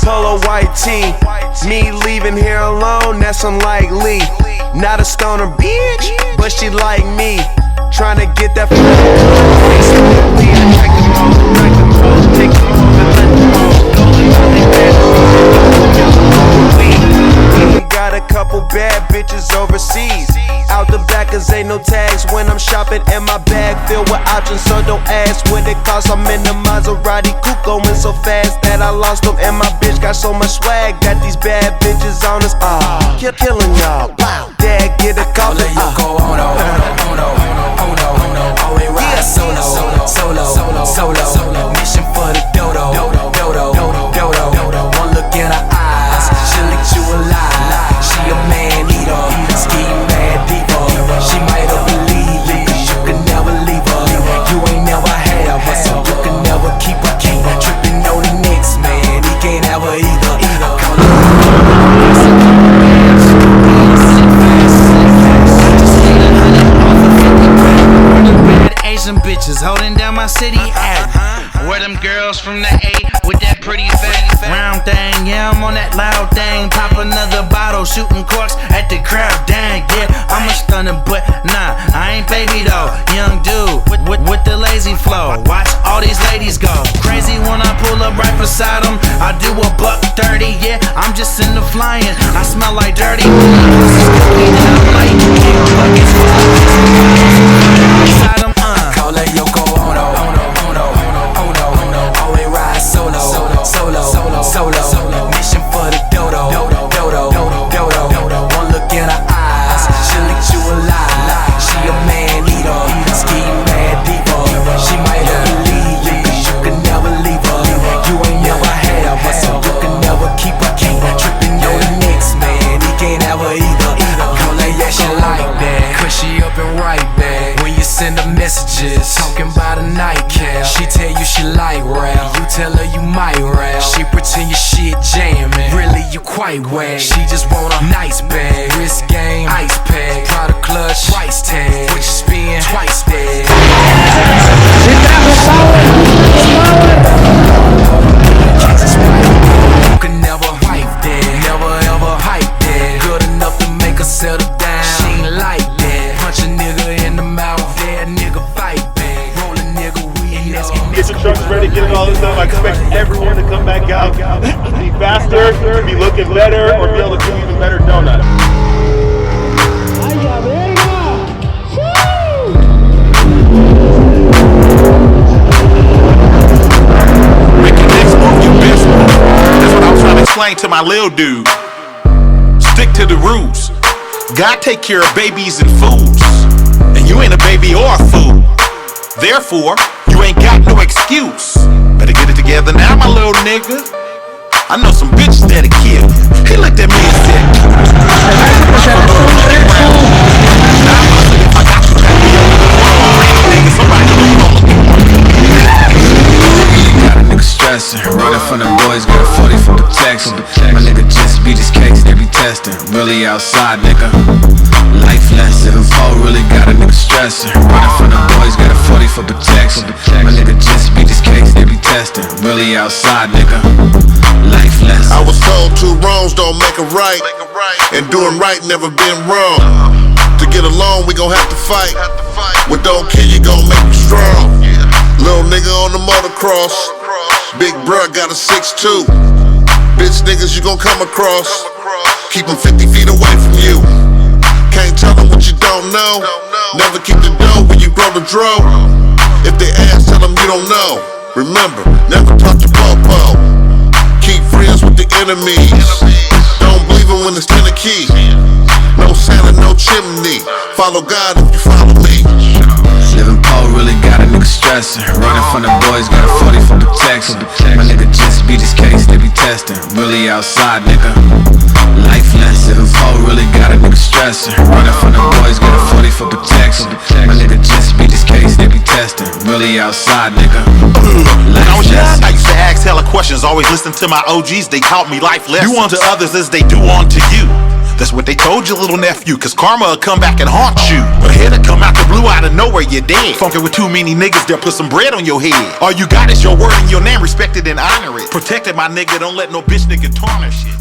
polo white tee. Me leaving here alone, that's unlikely. Not a stoner bitch, but she like me. Tryna get that got a couple bad bitches overseas. Out the back cause ain't no tags when I'm shopping, and my bag filled with options, so don't ask what it costs. I'm in the Maserati coupe going so fast that I lost them, and my bitch got so much swag. Got these bad bitches on us, killing y'all. Dad, get a call. Let you go on, always ride solo. Mission for the dodo. One look in her eyes, she'll lick you alive. She a man eater, ski mad diva. She might have believed you, cause you can never leave her. You ain't never had her, so you can never keep her. Can't trippin' on the next man, he can't have her either. Asian bitches holding down my city ad. Where them girls from the A with that pretty fat round thing? Yeah, I'm on that loud thing. Pop another bottle, shooting corks at the crowd. Dang, yeah, I'm a stunner, but nah, I ain't baby though. Young dude with the lazy flow. Watch all these ladies go crazy when I pull up right beside them. I do a $130, yeah, I'm just in the flying. I smell like dirty. Call her Yoko Ono. Always ride solo. Mission for the dodo. One look in her eyes, she'll lick you alive. She a man eater, ski mad diva. She might have believed you, cause you can never leave her. You ain't never had her, so you can never keep her. Can't trippin' on the next man, he can't have her either. Call her, yeah, she like that, cause she up and right back. When you send her messages, talking about a nightcap, she tell you she like rap, you tell her you might rap. She pretend your shit jamming, really you quite whack. She just want a nice bag, wrist game, ice pack, product clutch, price tag, what you spend, twice that. You can never wipe that, never ever hype that. Good enough to make her settle down, she ain't like that. Punch a nigga in the mouth, that nigga fight back. Roll a nigga weed up. Get your trucks ready, get it all this done. I expect everyone to come back out, be faster, be looking better, or be able to do even better donuts. Make your next move your best move. That's what I'm trying to explain to my little dude. Stick to the rules. God take care of babies and fools, and you ain't a baby or a fool. Therefore, you ain't got no excuse. Better get it together now, my little nigga. I know some bitches that'll kill you. He looked at me and said, got a nigga stressing, running from the boys, got a 40 for protection. My nigga just beat his cakes, they be testing. Really outside, nigga. Life lesson. Oh, really got a nigga stressing, running from the boys, got a 40 for protection. My nigga just beat his cakes, they be testing. Really outside, nigga. Life lesson. I was told two wrongs don't make a right, and doing right never been wrong. To get along, we gon' have to fight. What don't kill you gon' make you strong. Little nigga on the motocross, big bruh got a 6'2". Bitch niggas you gon' come across, keep them 50 feet away from you. Can't tell them what you don't know. Never keep the dough when you grow the dro. If they ask, tell them you don't know. Remember, never talk to popo. Keep friends with the enemies. Don't believe them when it's 10 a key. No Santa, no chimney. Follow God if you follow me. Living poor really got a nigga stressing, running from the boys, got a 40 for protection. My nigga just beat his case, they be testing. Really outside, nigga. Life lesson. Living poor really got a nigga stressing, running from the boys, got a 40 for protection. My nigga just beat his case, they be testing. Really outside, nigga. When I was young, I used to ask hella questions, always listen to my OGs, they taught me life lessons. Do unto others as they do unto you. That's what they told you, little nephew, cause karma will come back and haunt you. But it'll come out the blue out of nowhere, you're dead. Funkin' with too many niggas, they'll put some bread on your head. All you got is your word and your name, respect it and honor it. Protect it, my nigga, don't let no bitch nigga tarnish it.